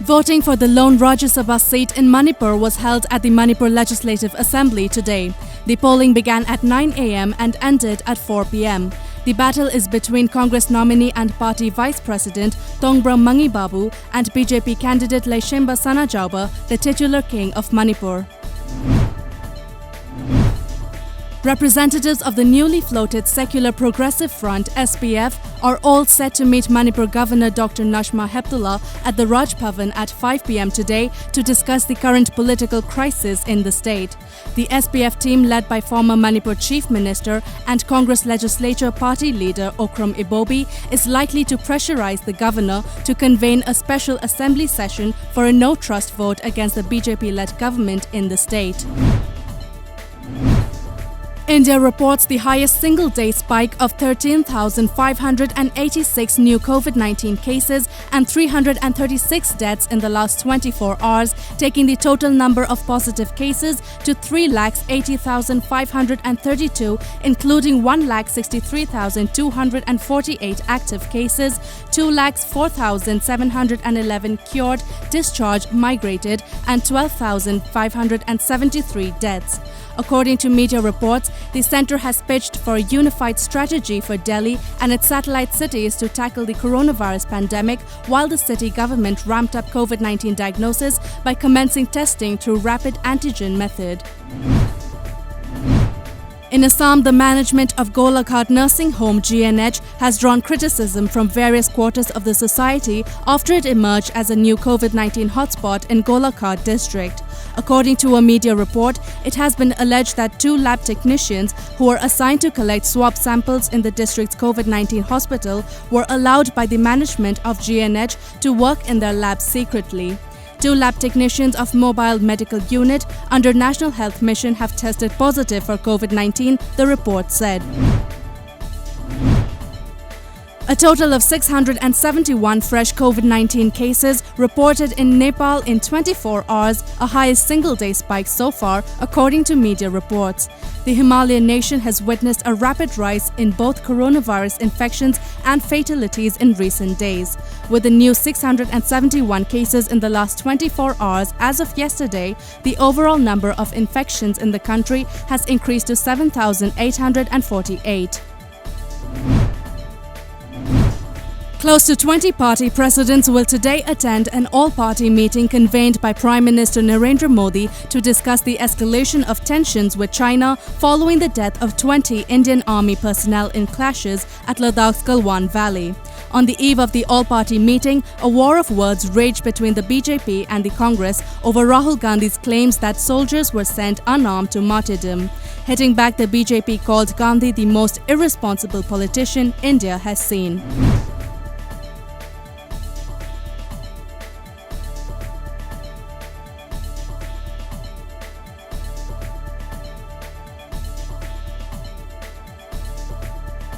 Voting for the lone Rajya Sabha seat in Manipur was held at the Manipur Legislative Assembly today. The polling began at 9 a.m. and ended at 4 p.m. The battle is between Congress nominee and party vice president Tongbra Mangibabu and BJP candidate Laishemba Sanajauba, the titular king of Manipur. Representatives of the newly floated Secular Progressive Front (SPF) are all set to meet Manipur Governor Dr. NAJMA HEPTULLA at the Raj Bhavan at 5 p.m. today to discuss the current political crisis in the state. The SPF team, led by former Manipur Chief Minister and Congress Legislature Party Leader Okram Ibobi, is likely to pressurize the governor to convene a special assembly session for a no-trust vote against the BJP-led government in the state. India reports the highest single-day spike of 13,586 new COVID-19 cases and 336 deaths in the last 24 hours, taking the total number of positive cases to 3,80,532, including 1,63,248 active cases, 2,04,711 cured, discharged, migrated, and 12,573 deaths. According to media reports, the centre has pitched for a unified strategy for Delhi and its satellite cities to tackle the coronavirus pandemic, while the city government ramped up COVID-19 diagnosis by commencing testing through rapid antigen method. In Assam, the management of GOLAGHAT nursing home GNH has drawn criticism from various quarters of the society after it emerged as a new COVID-19 hotspot in GOLAGHAT district. According to a media report, it has been alleged that 2 lab technicians who were assigned to collect swab samples in the district's COVID-19 hospital were allowed by the management of GNH to work in their labs secretly. 2 lab technicians of Mobile Medical Unit under National Health Mission have tested positive for COVID-19, the report said. A total of 671 fresh COVID-19 cases reported in Nepal in 24 hours, a highest single-day spike so far, according to media reports. The Himalayan nation has witnessed a rapid rise in both coronavirus infections and fatalities in recent days. With the new 671 cases in the last 24 hours as of yesterday, the overall number of infections in the country has increased to 7,848. Close to 20 party presidents will today attend an all-party meeting convened by Prime Minister Narendra Modi to discuss the escalation of tensions with China following the death of 20 Indian Army personnel in clashes at Ladakh's Galwan Valley. On the eve of the all-party meeting, a war of words raged between the BJP and the Congress over Rahul Gandhi's claims that soldiers were sent unarmed to martyrdom. Hitting back, the BJP called Gandhi the most irresponsible politician India has seen.